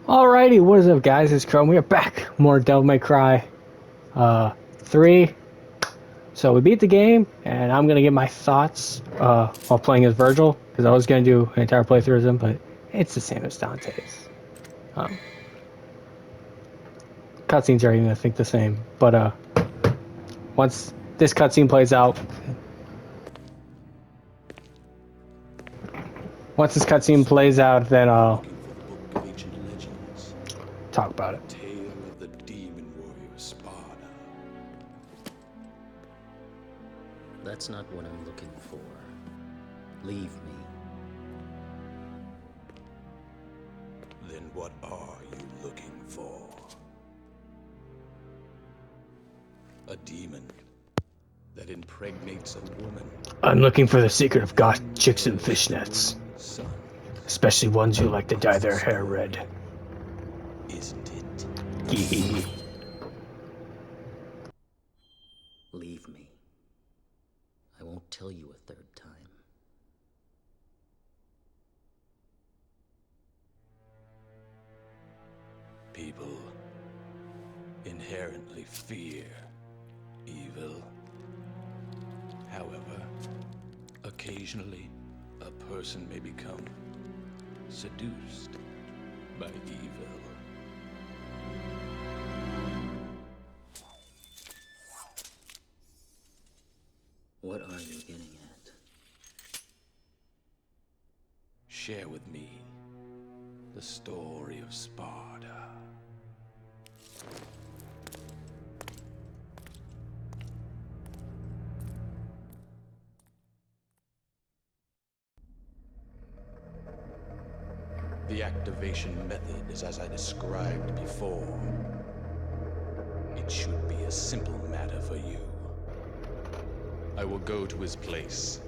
Alrighty, what is up, guys? It's Chrome. We are back. More Devil May Cry 3. So we beat the game, and I'm going to give my thoughts while playing as Virgil, because I was going to do an entire playthrough as him, but it's the same as Dante's. Um, Cutscenes are even, I think, the same. But once this cutscene plays out, then I'll Looking for the book of ancient legends, talk about it. a tale of the demon warrior Sparda. That's not what I'm looking for. Leave me. Then what are you looking for? A demon that impregnates a woman. I'm looking for the secret of goth chicks and fishnets, Son, especially ones who like to dye their hair red. isn't it? Leave me. I won't tell you a third time. People inherently fear evil. However, occasionally, a person may become seduced by evil. What are you getting at? Share with me the story of Sparda. The activation method is as I described before. It should be a simple matter for you. I will go to his place.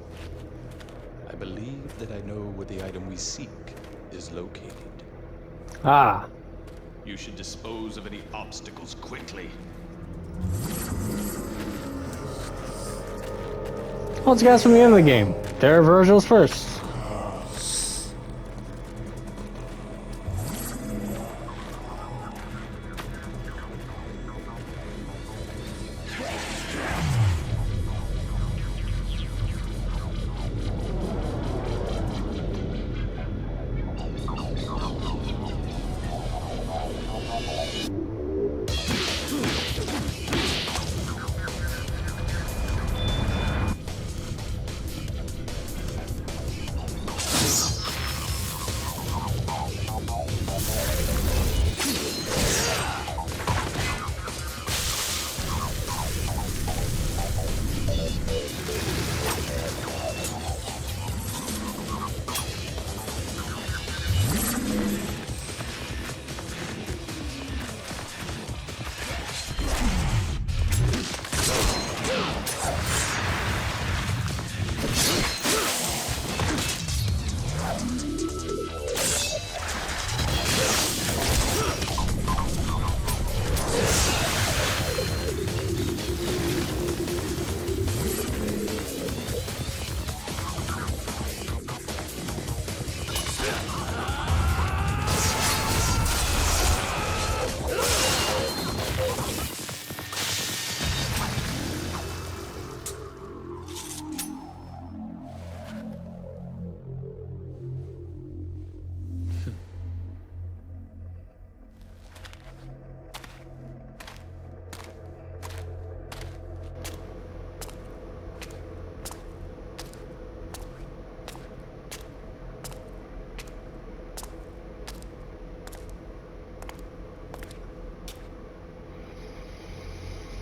I believe that I know where the item we seek is located. Ah, You should dispose of any obstacles quickly. well, it's guys from the end of the game. They're Virgil's first.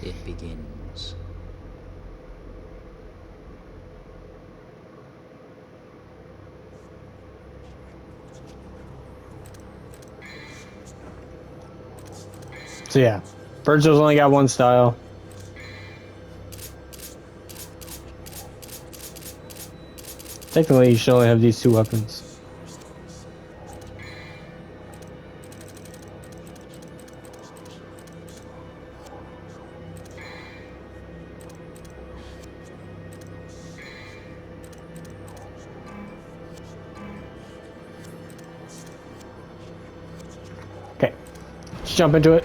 It begins. So yeah, Virgil's only got one style. Technically, you should only have these two weapons. Okay, let's jump into it.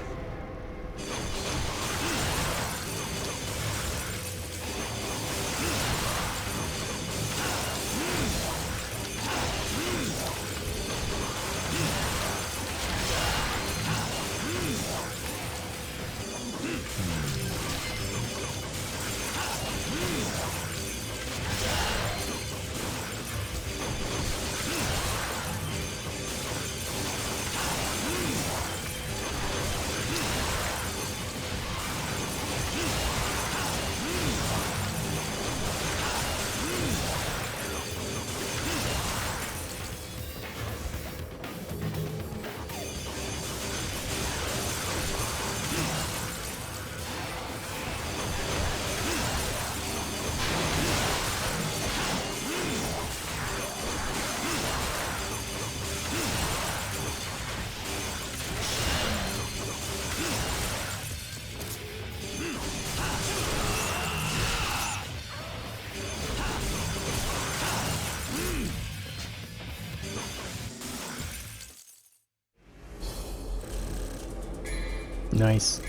Nice.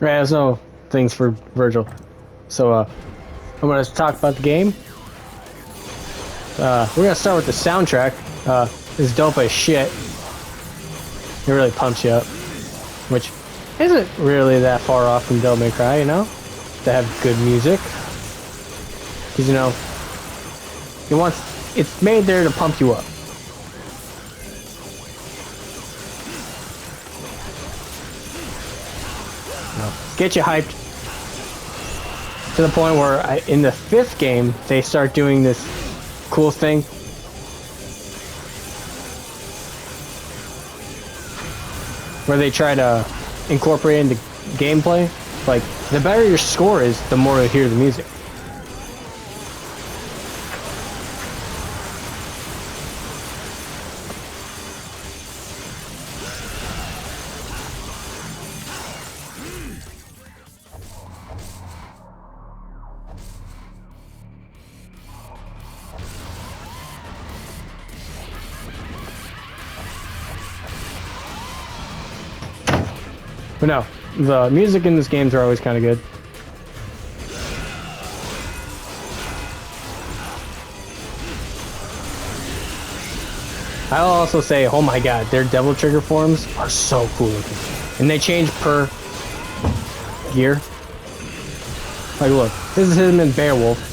Right, there's no things for Virgil. So, I'm gonna talk about the game. We're gonna start with the soundtrack. It's dope as shit. It really pumps you up. Which isn't really that far off from Devil May Cry, you know? To have good music. Because, you know, it's made there to pump you up. Get you hyped to the point where in the 5th game they start doing this cool thing where they try to incorporate into gameplay. Like, the better your score is, the more you hear the music. But no, the music in these games are always kind of good. I'll also say, oh my god, their Devil Trigger forms are so cool looking. And they change per gear. Like, look, this is him in Beowulf.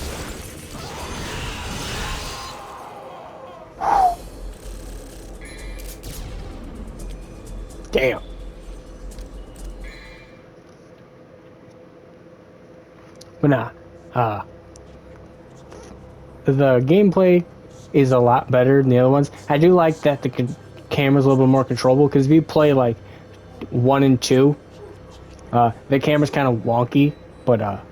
Damn. But nah, the gameplay is a lot better than the other ones. I do like that the camera's a little bit more controllable, because if you play like 1 and 2, the camera's kind of wonky, but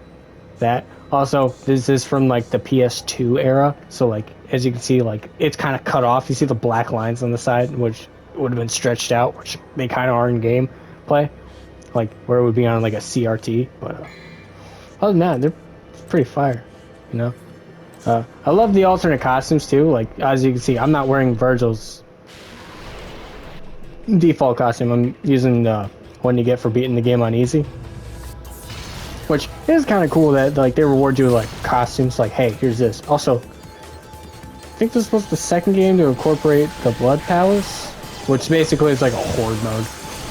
that. Also, this is from like the PS2 era, so like, as you can see, like, it's kind of cut off. You see the black lines on the side, which would have been stretched out, which they kind of are in gameplay, like where it would be on like a CRT, but other than that, they're pretty fire, you know? I love the alternate costumes too. Like, as you can see, I'm not wearing Virgil's default costume. I'm using the one you get for beating the game on easy. Which is kind of cool that, like, they reward you with, like, costumes. Like, hey, here's this. Also, I think this was the 2nd game to incorporate the Blood Palace, which basically is like a horde mode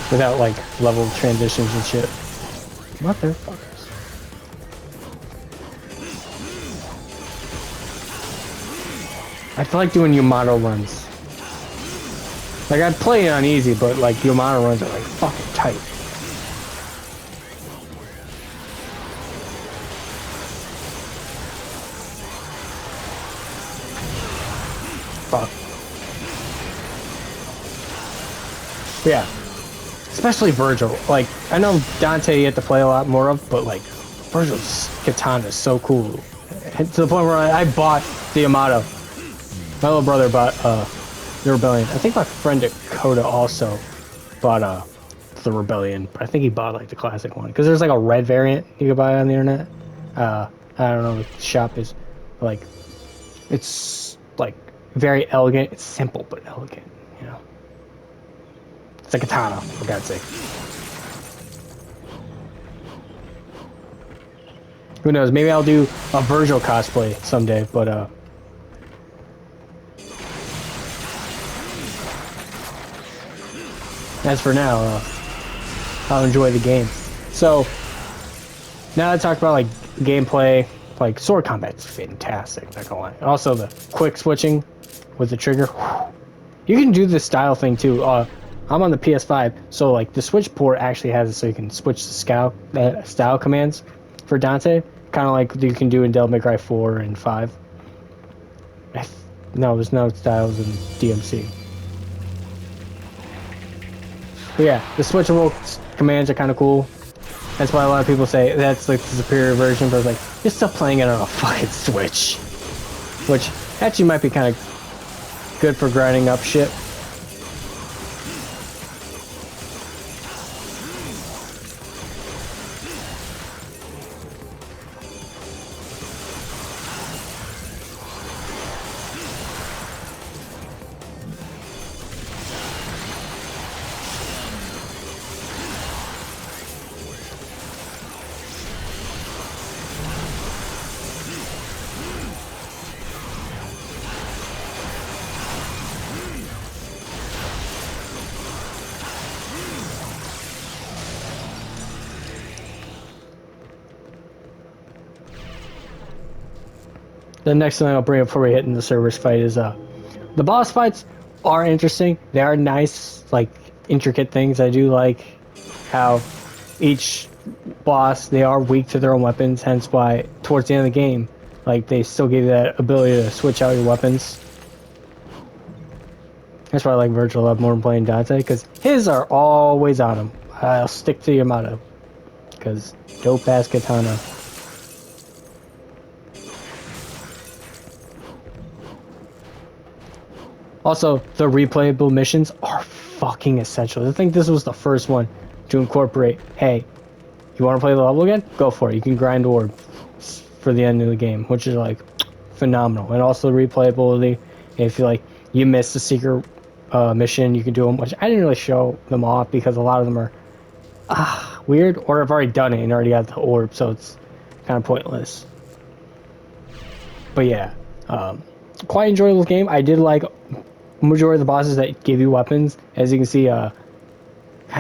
without, like, level transitions and shit. Motherfuckers. I feel like doing Yamato runs. Like, I'd play it on easy, but like Yamato runs are like fucking tight. Fuck. But yeah. Especially Virgil. Like, I know Dante you have to play a lot more of, but like, Virgil's katana is so cool. To the point where I bought the Yamato. My little brother bought the Rebellion. I think my friend Dakota also bought the Rebellion, but I think he bought like the classic one, because there's like a red variant you can buy on the internet. I don't know what the shop is, like, It's like very elegant. It's simple but elegant, you know. It's a katana, for God's sake. Who knows? Maybe I'll do a Virgil cosplay someday, but as for now, I'll enjoy the game. So now I talked about like gameplay, like sword combat's fantastic, not gonna lie. And also the quick switching with the trigger. You can do this style thing too. I'm on the PS5, so like the switch port actually has it so you can switch the style commands for Dante, kind of like you can do in Devil May Cry 4 and 5. No, there's no styles in DMC. But yeah, the switchable commands are kind of cool. That's why a lot of people say that's like the superior version, but it's like, you're still playing it on a fucking Switch. Which actually might be kind of good for grinding up shit. The next thing I'll bring up before we hit in the Cerberus fight is the boss fights are interesting. They are nice, like intricate things. I do like how each boss, they are weak to their own weapons, hence why towards the end of the game, like they still give you that ability to switch out your weapons. That's why I like Virgil a lot more than playing Dante, because his are always on him. I'll stick to Yamato, because dope ass katana. Also, the replayable missions are fucking essential. I think this was the first one to incorporate, hey, you want to play the level again? Go for it. You can grind orb for the end of the game, which is like phenomenal. And also the replayability. If you like, you missed a secret mission, you can do them, which I didn't really show them off because a lot of them are weird, or I've already done it and already got the orb, so it's kind of pointless. But yeah, quite enjoyable game. I did like majority of the bosses that give you weapons. As you can see, god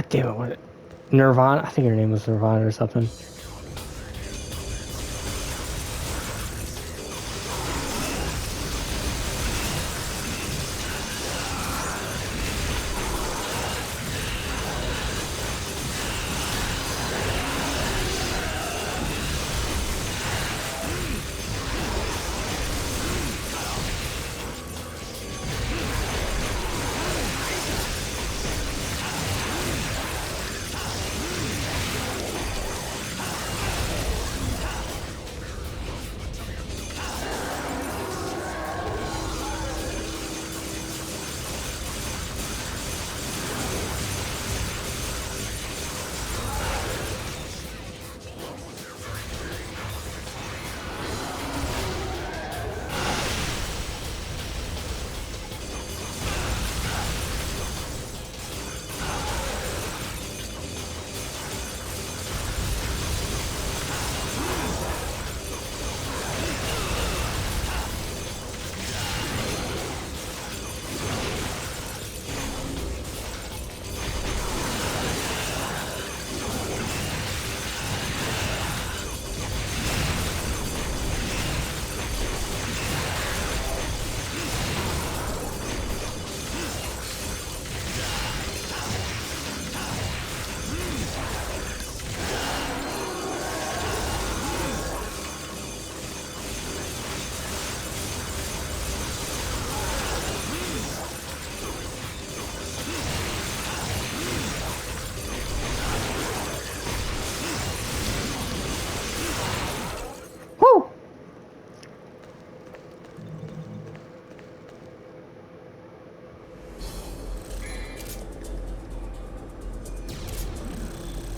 damn it, what, Nirvana, I think her name was Nirvana or something.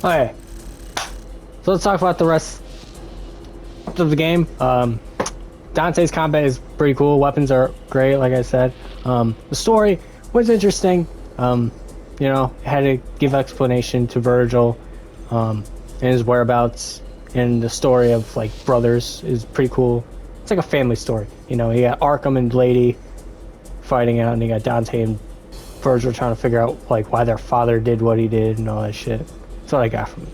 Okay, so let's talk about the rest of the game. Dante's combat is pretty cool. Weapons are great, like I said. The story was interesting. You know, had to give explanation to Virgil and his whereabouts, and the story of like brothers is pretty cool. It's like a family story. You know, you got Arkham and Lady fighting out, and you got Dante and Virgil trying to figure out like why their father did what he did and all that shit. That's what I got from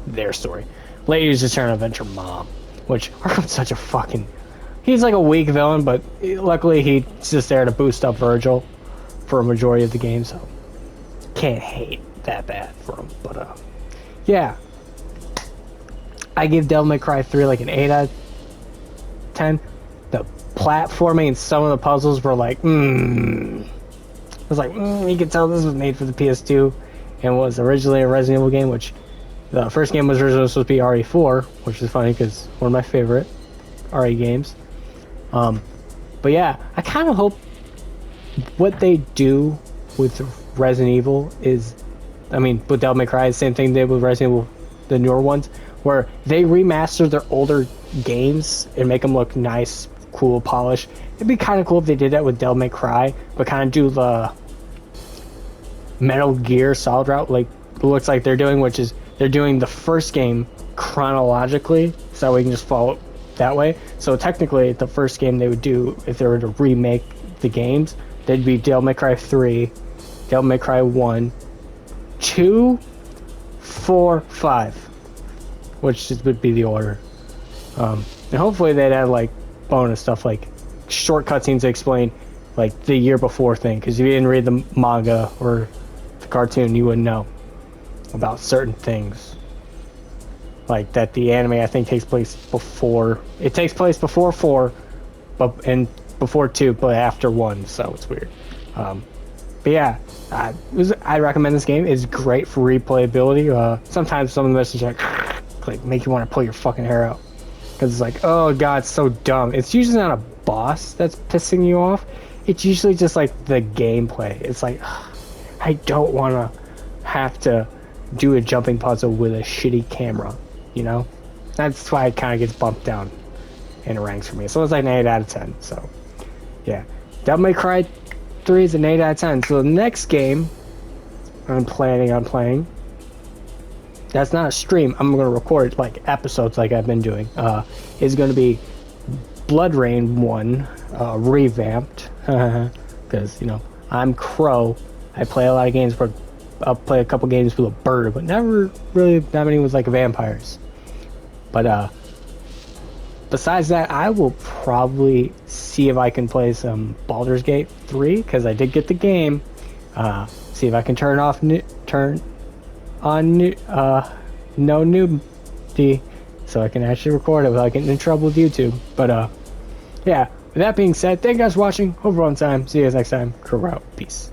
their story. Lady's just trying to avenge her mom, which Arkham's such a fucking... He's like a weak villain, but luckily he's just there to boost up Virgil for a majority of the game, so can't hate that bad for him. But yeah, I give Devil May Cry 3 like an 8 out of 10. The platforming and some of the puzzles were like, I was like, you can tell this was made for the PS2 and was originally a Resident Evil game, which the first game was originally supposed to be RE4, which is funny because one of my favorite RE games. But yeah, I kind of hope what they do with Resident Evil is, I mean, with Devil May Cry, the same thing they did with Resident Evil, the newer ones, where they remaster their older games and make them look nice, cool, polished. It'd be kind of cool if they did that with Devil May Cry, but kind of do the Metal Gear Solid route, like it looks like they're doing, which is they're doing the first game chronologically, so we can just follow it that way. So technically, the first game they would do, if they were to remake the games, they'd be Devil May Cry 3, Devil May Cry 1, 2, 4, 5, which would be the order. And hopefully they'd have like bonus stuff, like short cutscenes to explain like the year before thing, because if you didn't read the manga or the cartoon, you wouldn't know about certain things. Like that the anime I think takes place before, it takes place before 4, but and before 2, but after 1, so it's weird. But yeah, I recommend this game. It's great for replayability. Sometimes some of the messages like make you want to pull your fucking hair out, because it's like, oh god, it's so dumb. It's usually not a boss that's pissing you off. It's usually just like the gameplay. It's like, I don't want to have to do a jumping puzzle with a shitty camera, you know? That's why it kind of gets bumped down in the ranks for me. So it's like an 8 out of 10. So yeah, Devil May Cry 3 is an 8 out of 10. So the next game I'm planning on playing, that's not a stream, I'm going to record like episodes like I've been doing, is going to be Blood Rain 1 revamped, because, you know, I'm Crow. I play a lot of games where I'll play a couple games with a bird, but never really that many with like vampires. But besides that, I will probably see if I can play some Baldur's Gate 3, because I did get the game. See if I can turn on no nudity, so I can actually record it without getting in trouble with YouTube. But yeah, with that being said, thank you guys for watching. Hope you're on time. See you guys next time. Crow out. Peace.